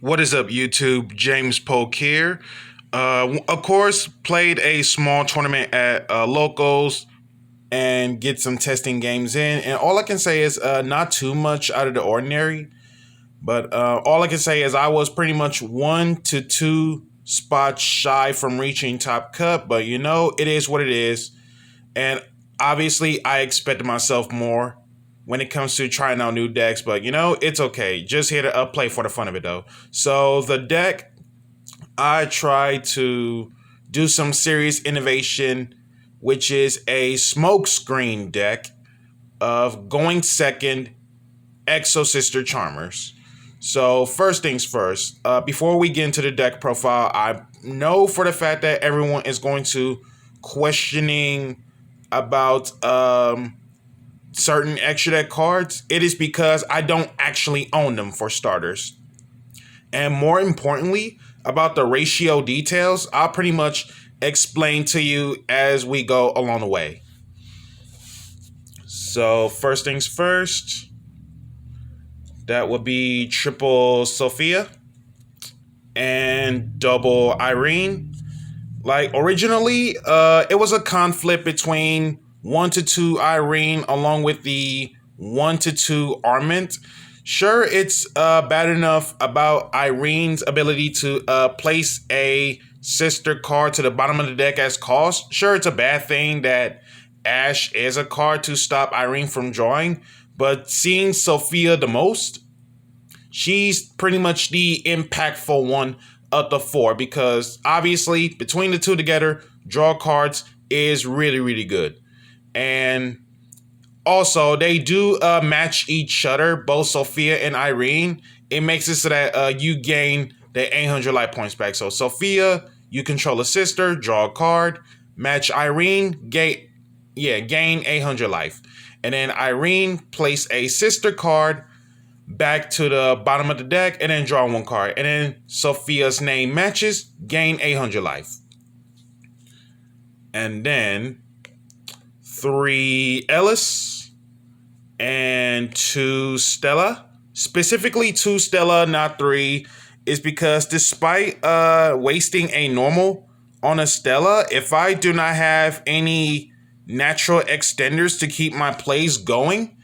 What is up, YouTube? James Polk here. Of course, played a small tournament at Locals and get some testing games in. And all I can say is not too much out of the ordinary. But all I can say is I was pretty much 1 to 2 spots shy from reaching top cut. But it is what it is. And obviously, I expected myself more when it comes to trying out new decks, but it's okay. Just here to play for the fun of it though. So the deck, I try to do some serious innovation, which is a Smokescreen deck of going second Exosister Charmers. So first things first, before we get into the deck profile, I know for the fact that everyone is going to questioning about certain extra deck cards. It is because I don't actually own them, for starters. And more importantly, about the ratio details, I'll pretty much explain to you as we go along the way. So first things first, that would be triple Sophia and double Irene. Like originally, it was a conflict between 1 to 2 Irene along with the 1 to 2 Armament. Sure, it's bad enough about Irene's ability to place a sister card to the bottom of the deck as cost. Sure, it's a bad thing that Ash is a card to stop Irene from drawing. But seeing Sophia the most, she's pretty much the impactful one of the four, because obviously between the two together, draw cards is really, really good. And also, they do match each other, both Sophia and Irene. It makes it so that you gain the 800 life points back. So Sophia, you control a sister, draw a card. Match Irene, gain 800 life. And then Irene, place a sister card back to the bottom of the deck, and then draw one card. And then Sophia's name matches, gain 800 life. And then 3 Ellis and 2 Stella. Specifically 2 Stella, not 3, is because despite wasting a normal on a Stella, if I do not have any natural extenders to keep my plays going,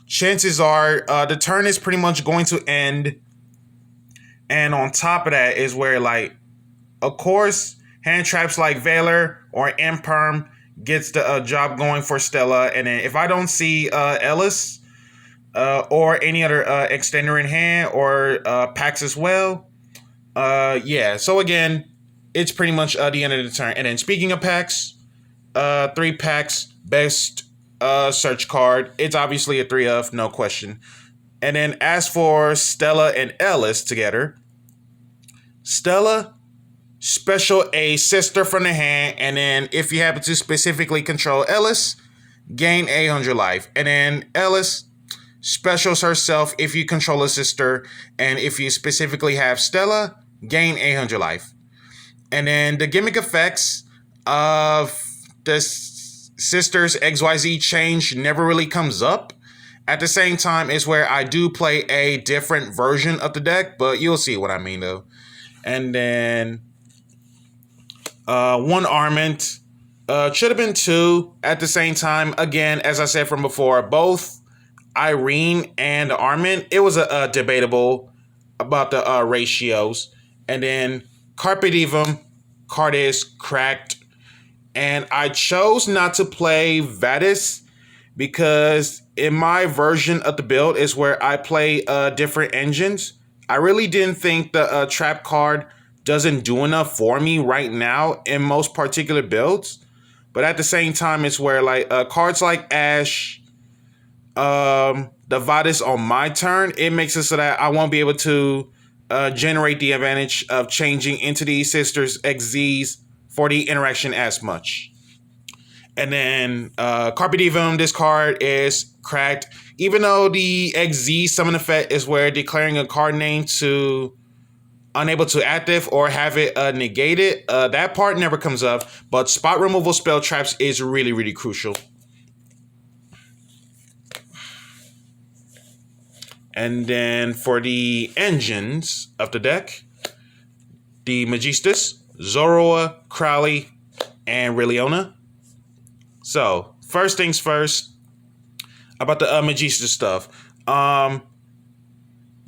chances are the turn is pretty much going to end. And on top of that is where, like, of course, hand traps like Valor or Imperm gets the job going for Stella. And then if I don't see Ellis or any other extender in hand or packs as well, so again, it's pretty much the end of the turn. And then speaking of packs, 3 packs, best search card. It's obviously a 3 of, no question. And then as for Stella and Ellis together, Stella, special a sister from the hand, and then if you happen to specifically control Ellis, gain 800 life. And then Ellis specials herself if you control a sister, and if you specifically have Stella, gain 800 life. And then the gimmick effects of the sisters XYZ change never really comes up. At the same time, is where I do play a different version of the deck, but you'll see what I mean though. And then 1 Armament, should have been 2 at the same time. Again, as I said from before, both Irene and Armament, it was a debatable about the ratios. And then Carpe Diem card is cracked. And I chose not to play Vadis because in my version of the build is where I play different engines. I really didn't think the trap card doesn't do enough for me right now in most particular builds. But at the same time, it's where like cards like Ash, the Vadis on my turn, it makes it so that I won't be able to generate the advantage of changing into these sisters XZs for the interaction as much. And then Carpe Diem, this card is cracked. Even though the XZ summon effect is where declaring a card name to unable to active or have it negated, that part never comes up. But spot removal spell traps is really, really crucial. And then for the engines of the deck, the Magistus, Zoroa, Crowley, and Rilliona. So, first things first, about the Magistus stuff.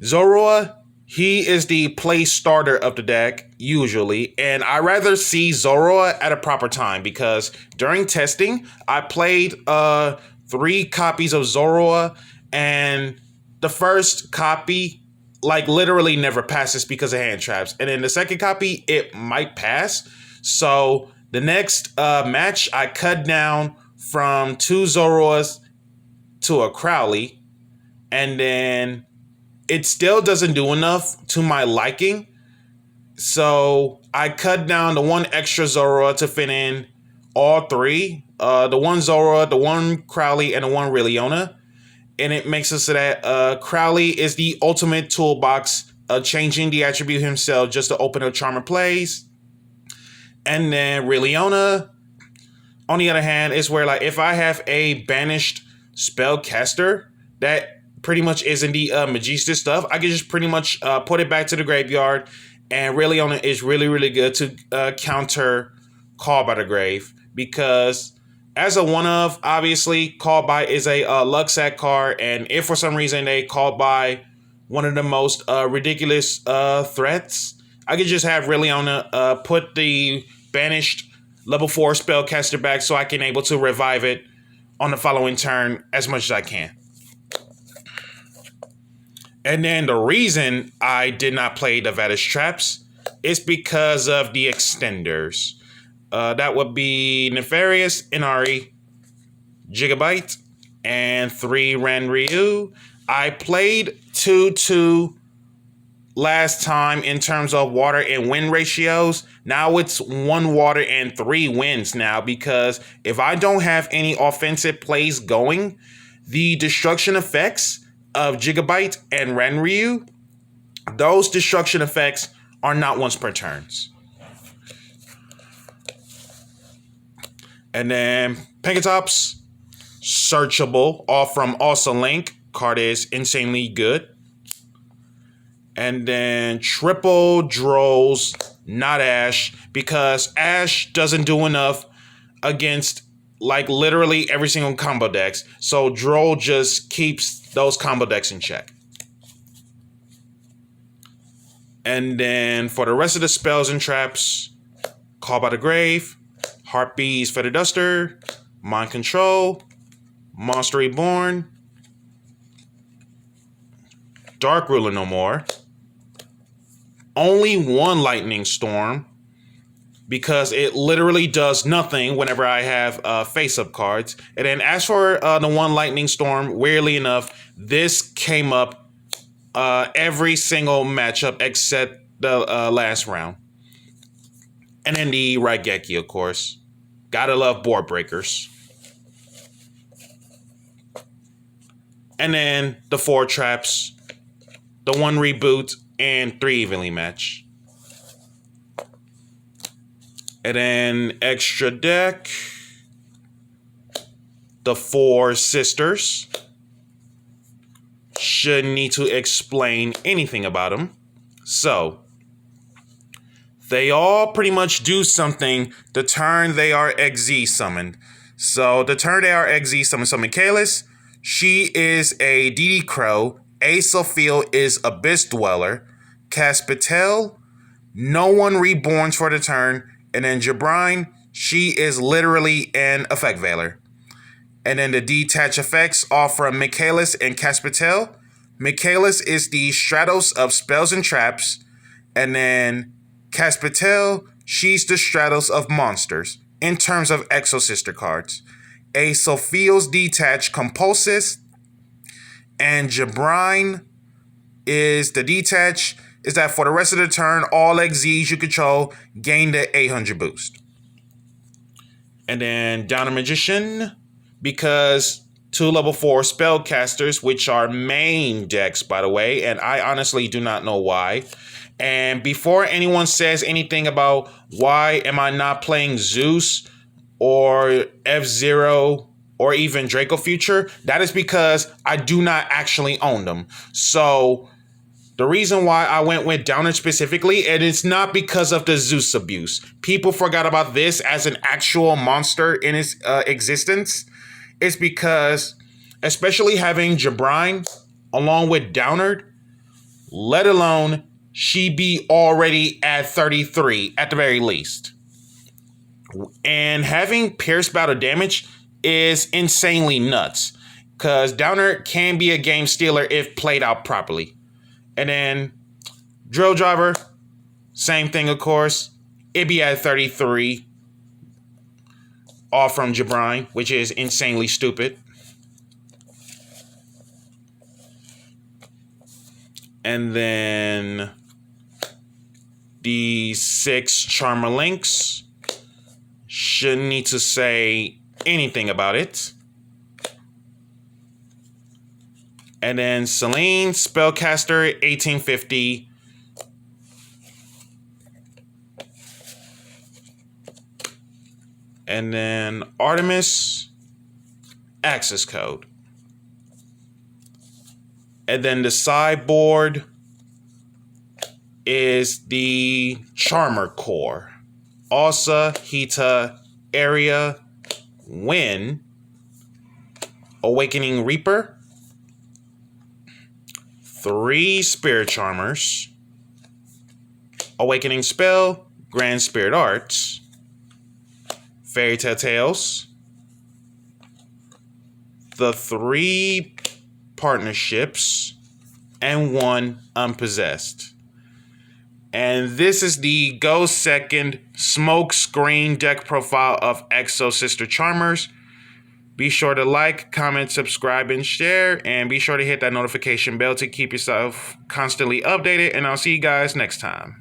Zoroa, he is the play starter of the deck, usually, and I rather see Zoroa at a proper time because during testing, I played 3 copies of Zoroa, and the first copy, like, literally never passes because of hand traps, and then the second copy, it might pass. So the next match, I cut down from 2 Zoroas to a Crowley, and then it still doesn't do enough to my liking. So I cut down the 1 extra Zoroa to fit in all 3. The 1 Zoroa, the 1 Crowley, and the 1 Rilliona. And it makes it so that Crowley is the ultimate toolbox, changing the attribute himself just to open up Charmer plays. And then Rilliona, on the other hand, is where, like, if I have a banished spellcaster that pretty much isn't the Magistus stuff, I can just pretty much put it back to the graveyard, and Rilliona is really, really good to counter Call by the Grave, because as a one-of, obviously, Call by is a Luxac card, and if for some reason they call by one of the most ridiculous threats, I could just have Rilliona put the banished level 4 spellcaster back so I can able to revive it on the following turn as much as I can. And then the reason I did not play the Vadish Traps is because of the extenders. That would be Nefarious, Inari, Gigabyte, and 3 Ranryu. I played 2-2 last time in terms of water and wind ratios. Now it's 1 water and 3 winds now, because if I don't have any offensive plays going, the destruction effects of Gigabyte and Ranryu, those destruction effects are not once per turns. And then Pegatops, searchable, all from Also Link. Card is insanely good. And then triple Drolls, not Ash, because Ash doesn't do enough against, like, literally every single combo decks. So Droll just keeps those combo decks in check. And then for the rest of the spells and traps, Call by the Grave, Heartbeat's Feather Duster, Mind Control, Monster Reborn, Dark Ruler No More, only 1 Lightning Storm, because it literally does nothing whenever I have face-up cards. And then as for the 1 Lightning Storm, weirdly enough, this came up every single matchup except the last round. And then the Raigeki, of course. Gotta love board breakers. And then the 4 traps, the 1 reboot, and 3 evenly match. And then extra deck, the 4 sisters. Shouldn't need to explain anything about them. So, they all pretty much do something the turn they are XZ summoned. So, the turn they are XZ summoned. So, Michaelis, she is a DD Crow. Aesophiel is Abyss Dweller. Caspitel, no 1 reborns for the turn. And then Jabrine, she is literally an Effect Veiler. And then the detach effects are from Michaelis and Caspitel. Michaelis is the Stratos of spells and traps. And then Caspitel, she's the Stratos of monsters in terms of Exosister cards. Aesophiel's detach Compulsus. And Jabrine is the detach is that for the rest of the turn, all XZs you control gain the 800 boost. And then Down a Magician, because 2 level 4 spellcasters, which are main decks, by the way, and I honestly do not know why. And before anyone says anything about why am I not playing Zeus or F-Zero or even Draco Future, that is because I do not actually own them. So the reason why I went with Downer specifically, and it's not because of the Zeus abuse. People forgot about this as an actual monster in its existence. It's because, especially having Jabrine along with Downard, let alone she be already at 33 at the very least. And having Pierce Battle damage is insanely nuts, because Downer can be a game stealer if played out properly. And then Drill Driver, same thing, of course. It be at 33, all from Jabrine, which is insanely stupid. And then the 6 Charmer Links. Shouldn't need to say anything about it. And then Selene, Spellcaster, 1850. And then Artemis, access code. And then the sideboard is the Charmer Core. Asa, Hita, Area, Win, Awakening Reaper, 3 Spirit Charmers, Awakening Spell, Grand Spirit Arts, Fairy Tale Tales, the 3 partnerships, and 1 unpossessed. And this is the Go Second Smokescreen deck profile of Exosister Charmers. Be sure to like, comment, subscribe, and share. And be sure to hit that notification bell to keep yourself constantly updated. And I'll see you guys next time.